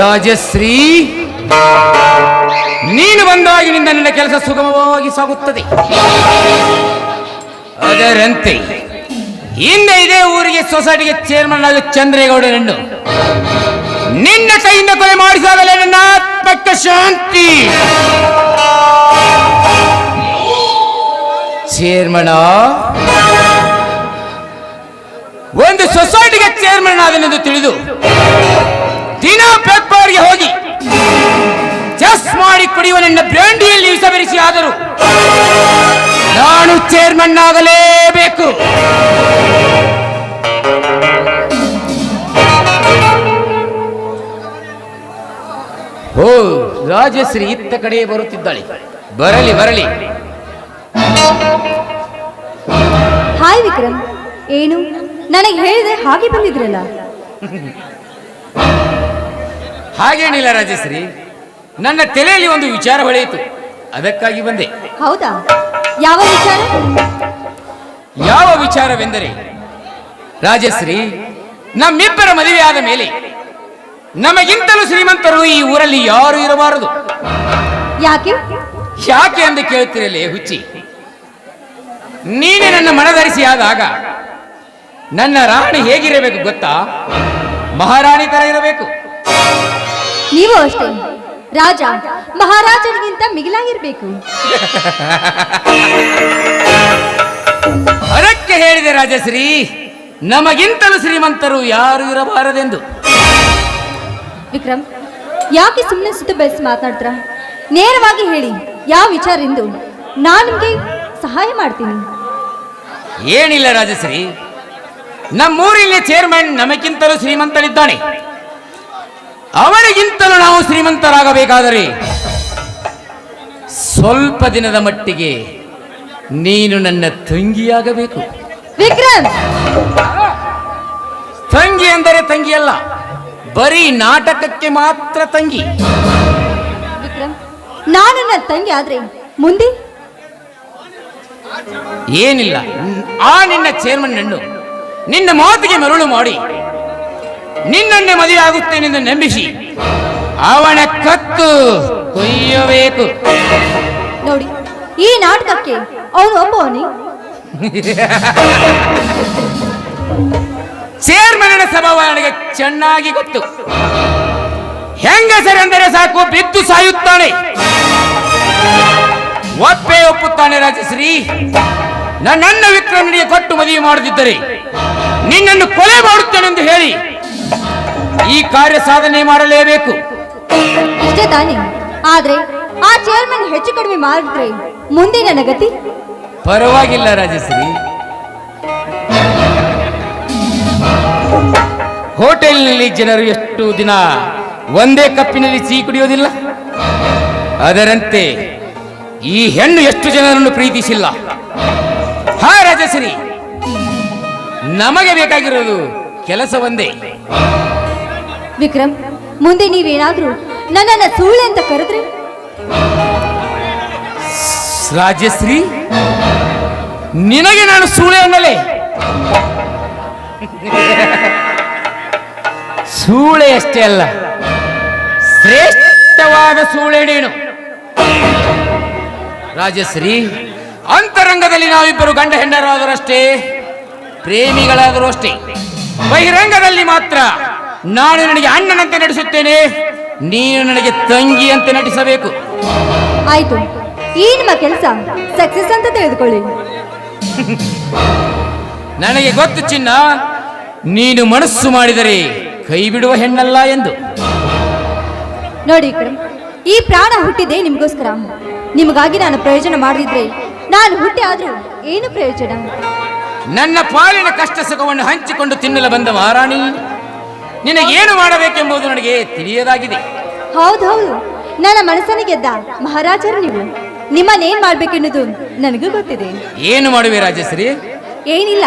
ರಾಜಶ್ರೀ, ನೀನು ಬಂದಾಗಿನಿಂದ ನನ್ನ ಕೆಲಸ ಸುಗಮವಾಗಿ ಸಾಗುತ್ತದೆ. ಅದರಂತೆ ಹಿಂದೆ ಇದೇ ಊರಿಗೆ ಸೊಸೈಟಿಗೆ ಚೇರ್ಮನ್ ಆದ ಚಂದ್ರೇಗೌಡನನ್ನು ನಿನ್ನ ಕೈಯಿಂದ ಕೊಲೆ ಮಾಡಿಸಾಗಲೇ ನನ್ನ ಆತ್ಮಕ್ಕೆ ಶಾಂತಿ. ಚೇರ್ಮನ್ ಒಂದು ಸೊಸೈಟಿಗೆ ಚೇರ್ಮನ್ ಆದನೆಂದು ತಿಳಿದು ದಿನ ಪೇಪರ್ಗೆ ಹೋಗಿ ಚೆಸ್ ಮಾಡಿ ಕುಡಿಯುವ ನನ್ನ ಬ್ರ್ಯಾಂಡಿಯಲ್ಲಿ ವಿಷ ಬೆರೆಸಿ ಆದರೂ ನಾನು ಚೇರ್ಮನ್ ಆಗಲೇಬೇಕು. ಓ, ರಾಜಶ್ರೀ ಇತ್ತ ಕಡೆ ಬರುತ್ತಿದ್ದಾಳೆ. ಬರಲಿ ಬರಲಿ. ಹಾಯ್ ವಿಕ್ರಮ್, ಏನು ನನಗೆ ಹೇಳಿದ್ರೆ ಹಾಗೆ ಬಂದಿದ್ರಲ್ಲ? ಹಾಗೇನಿಲ್ಲ ರಾಜಶ್ರೀ, ನನ್ನ ತಲೆಯಲ್ಲಿ ಒಂದು ವಿಚಾರ ಹೊಳೆಯಿತು, ಅದಕ್ಕಾಗಿ ಬಂದೆ. ಹೌದಾ? ಯಾವ ವಿಚಾರ? ಯಾವ ವಿಚಾರವೆಂದರೆ ರಾಜಶ್ರೀ, ನಮ್ಮಿಬ್ಬರ ಮದುವೆ ಆದ ಮೇಲೆ ನಮಗಿಂತಲೂ ಶ್ರೀಮಂತರು ಈ ಊರಲ್ಲಿ ಯಾರು ಇರಬಾರದು. ಯಾಕೆ ಯಾಕೆ ಎಂದು ಕೇಳುತ್ತಿರಲೇ ಹುಚ್ಚಿ. ನೀನೇ ನನ್ನ ಮನಧರಿಸಿ ಆದಾಗ ನನ್ನ ರಾಣಿ ಹೇಗಿರಬೇಕು ಗೊತ್ತಾ? ಮಹಾರಾಣಿ ತರ ಇರಬೇಕು. ನೀವು ಅಷ್ಟೇ, ರಾಜ ಮಹಾರಾಜರಿಗಿಂತ ಮಿಗಿಲಾಗಿರ್ಬೇಕು. ಅದಕ್ಕೆ ಹೇಳಿದೆ ರಾಜಶ್ರೀ, ನಮಗಿಂತಲೂ ಶ್ರೀಮಂತರು ಯಾರು ಇರಬಾರದೆಂದು. ವಿಕ್ರಮ್, ಯಾಕೆ ಸುಮ್ಮನೆ ಸುತ್ತು ಬೆಳೆಸಿ ಮಾತನಾಡ್ತೀರಾ? ನೇರವಾಗಿ ಹೇಳಿ, ಯಾವ ವಿಚಾರ ಎಂದು ನಾನು ನಿಮಗೆ ಸಹಾಯ ಮಾಡ್ತೀನಿ. ಏನಿಲ್ಲ ರಾಜಶ್ರೀ, ನಮ್ಮೂರಿನ ಚೇರ್ಮನ್ ನಮಗಿಂತಲೂ ಶ್ರೀಮಂತನಿದ್ದಾನೆ. ಅವರಿಗಿಂತಲೂ ನಾವು ಶ್ರೀಮಂತರಾಗಬೇಕಾದರೆ ಸ್ವಲ್ಪ ದಿನದ ಮಟ್ಟಿಗೆ ನೀನು ನನ್ನ ತಂಗಿಯಾಗಬೇಕು. ವಿಕ್ರಮ್, ತಂಗಿ ಅಂದರೆ ತಂಗಿಯಲ್ಲ, ಬರೀ ನಾಟಕಕ್ಕೆ ಮಾತ್ರ ತಂಗಿ. ವಿಕ್ರಮ್, ನಾನು ನನ್ನ ತಂಗಿ ಆದ್ರೆ ಮುಂದೆ ಏನಿಲ್ಲ, ಆ ನಿನ್ನ ಚೇರ್ಮನ್ ಅನ್ನು ನಿನ್ನ ಮಾತಿಗೆ ಮರುಳು ಮಾಡಿ ನಿನ್ನನ್ನೇ ಮದುವೆ ಆಗುತ್ತೇನೆಂದು ನಂಬಿಸಿ ಅವನ ಕತ್ತು ಕೊಯ್ಯಬೇಕು. ನೋಡಿ, ಈ ನಾಟಕಕ್ಕೆ ಅವನು ಒಬ್ಬವನೇ. ಚೇರ್ಮನ್ನ ಸ್ವಭಾವ ನನಗೆ ಚೆನ್ನಾಗಿ ಗೊತ್ತು. ಹೆಂಗಸರೆಂದರೆ ಸಾಕು ಬಿದ್ದು ಸಾಯುತ್ತಾನೆ. ಒಪ್ಪುತ್ತಾನೆ ರಾಜಶ್ರೀ. ನನ್ನ ವಿಕ್ರಮನಿಗೆ ಕೊಟ್ಟು ಮದುವೆ ಮಾಡದಿದ್ದರೆ ನಿನ್ನನ್ನು ಕೊಲೆ ಮಾಡುತ್ತೇನೆಂದು ಹೇಳಿ ಈ ಕಾರ್ಯ ಸಾಧನೆ ಮಾಡಲೇಬೇಕು. ಇಷ್ಟೇ ತಾನೆ? ಆದ್ರೆ ಆ ಚೇರ್ಮನ್ ಹೆಚ್ಚು ಕಡಿಮೆ ಮಾಡಿದ್ರೆ ಮುಂದೆ ನನ್ನ ಗತಿ? ಪರವಾಗಿಲ್ಲ ರಾಜಶ್ರೀ, ಹೋಟೆಲ್ನಲ್ಲಿ ಜನರು ಎಷ್ಟು ದಿನ ಒಂದೇ ಕಪ್ಪಿನಲ್ಲಿ ಸಿಹಿ ಕುಡಿಯೋದಿಲ್ಲ, ಅದರಂತೆ ಈ ಹೆಣ್ಣು ಎಷ್ಟು ಜನರನ್ನು ಪ್ರೀತಿಸಿಲ್ಲ. ಹಾ ರಾಜಶ್ರೀ, ನಮಗೆ ಬೇಕಾಗಿರೋದು ಕೆಲಸ ಒಂದೇ. ವಿಕ್ರಮ್, ಮುಂದೆ ನೀವೇನಾದ್ರೂ ನನ್ನನ್ನ ಸುಳ್ಳು ಅಂತ ಕರೆದ್ರೆ? ರಾಜಶ್ರೀ, ನಿನಗೆ ನಾನು ಸೂಳೆ ಅನ್ನಲೇ? ಸೂಳೆ ಅಷ್ಟೇ ಅಲ್ಲ, ಶ್ರೇಷ್ಠವಾದ ಸೂಳೆ ನೀನು. ರಾಜಶ್ರೀ, ಅಂತರಂಗದಲ್ಲಿ ನಾವಿಬ್ಬರು ಗಂಡ ಹೆಂಡರಾದರಷ್ಟೇ, ಪ್ರೇಮಿಗಳಾದರೂ ಅಷ್ಟೇ. ಬಹಿರಂಗದಲ್ಲಿ ಮಾತ್ರ ನಾನು ನನಗೆ ಅಣ್ಣನಂತೆ ನಡೆಸುತ್ತೇನೆ, ನೀನು ನನಗೆ ತಂಗಿಯಂತೆ ನಟಿಸಬೇಕು. ಆಯ್ತು, ಈ ನಿಮ್ಮ ಕೆಲಸ ಸಕ್ಸಸ್ ಅಂತ ತಿಳಿದುಕೊಳ್ಳಿ. ನನಗೆ ಗೊತ್ತು ಚಿನ್ನ, ನೀನು ಮನಸ್ಸು ಮಾಡಿದರೆ ಕೈ ಬಿಡುವ ಹೆಣ್ಣಲ್ಲ ಎಂದು. ನೋಡಿ ವಿಕ್ರಮ್, ಈ ಪ್ರಾಣ ಹುಟ್ಟಿದೆ ನಿಮಗೋಸ್ಕರ. ನಿಮಗಾಗಿ ನಾನು ಪ್ರಯೋಜನ ಮಾಡದಿದ್ರೆ ನಾನು ಹುಟ್ಟಿ ಆದ್ರೂ ಏನು ಪ್ರಯೋಜನ? ನನ್ನ ಪಾಲಿನ ಕಷ್ಟ ಸುಖವನ್ನು ಹಂಚಿಕೊಂಡು ತಿನ್ನಲು ಬಂದ ಮಹಾರಾಣಿ, ನಿನಗೇನು ಮಾಡಬೇಕೆಂಬುದು ನನಗೆ ತಿಳಿಯದಾಗಿದೆ. ಹೌದೌದು, ನನ್ನ ಮನಸ್ಸನ್ನು ಗೆದ್ದ ಮಹಾರಾಜರು ನೀವು. ನಿಮ್ಮನ್ನೇನ್ ಮಾಡ್ಬೇಕೆನ್ನುವುದು ನನಗೂ ಗೊತ್ತಿದೆ. ಏನು ಮಾಡುವೆ ರಾಜಶ್ರೀ? ಏನಿಲ್ಲ,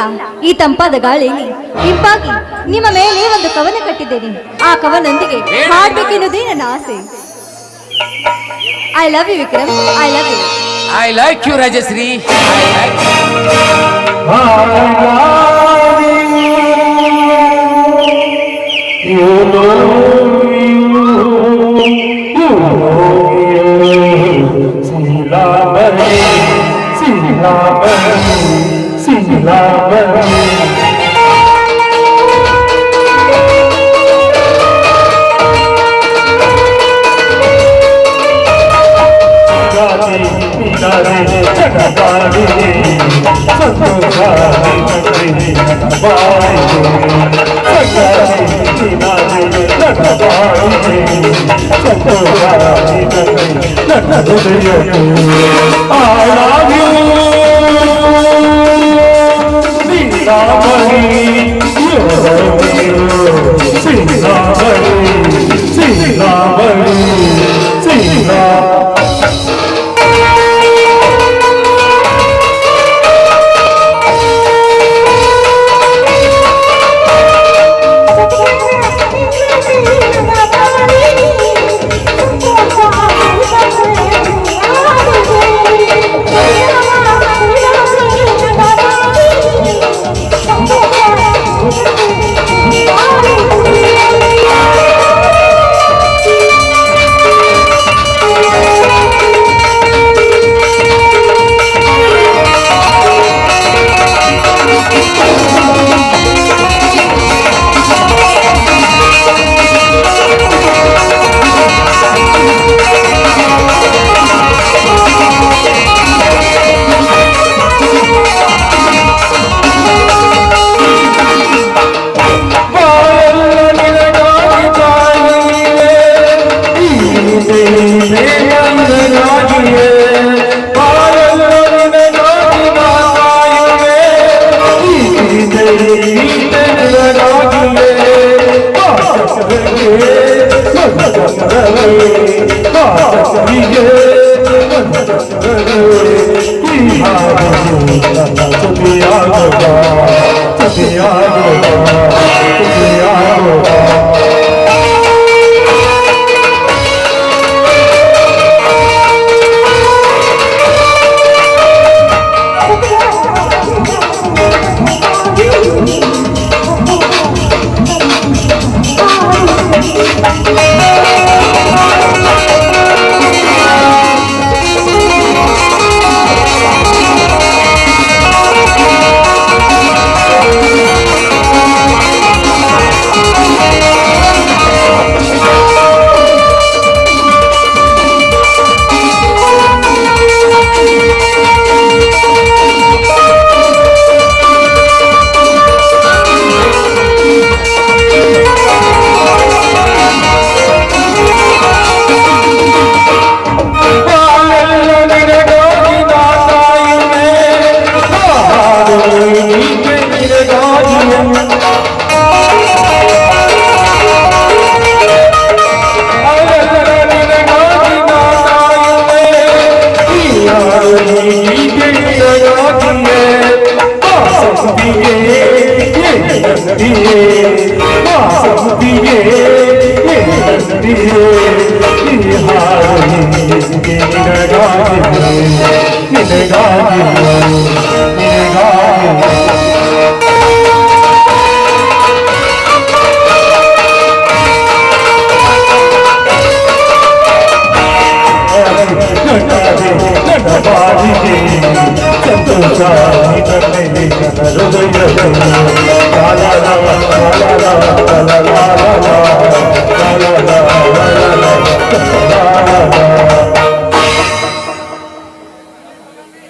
ಈ ತಂಪಾದ ಗಾಳಿಯಲ್ಲಿ ಇಂಪಾಗಿ ನಿಮ್ಮ ಮೇಲೆ ಒಂದು ಕವನ ಕಟ್ಟಿದ್ದೇನೆ. ಆ ಕವನೊಂದಿಗೆ ಹಾಡ್ಬೇಕೆನ್ನುವುದೇ ನನ್ನ ಆಸೆ. I love you Vikram, I love you. I like you Rajashree. You know you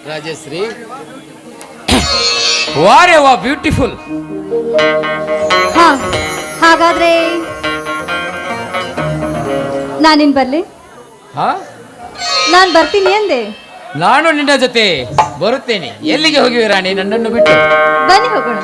Rajashree, ವಾರೆ ವಾ ಬ್ಯೂಟಿಫುಲ್. ಹಾ, ಹಾಗಾದ್ರೆ ನಾನಿನ್ ಬರ್ಲಿ? ಹಾ, ನಾನು ಬರ್ತೀನಿ ಎಂದೆ. ನಾನು ನಿನ್ನ ಜೊತೆ ಬರುತ್ತೇನೆ. ಎಲ್ಲಿಗೆ ಹೋಗಿವಿ ರಾಣಿ, ನನ್ನನ್ನು ಬಿಟ್ಟು? ಬನ್ನಿ ಹೋಗೋಣ.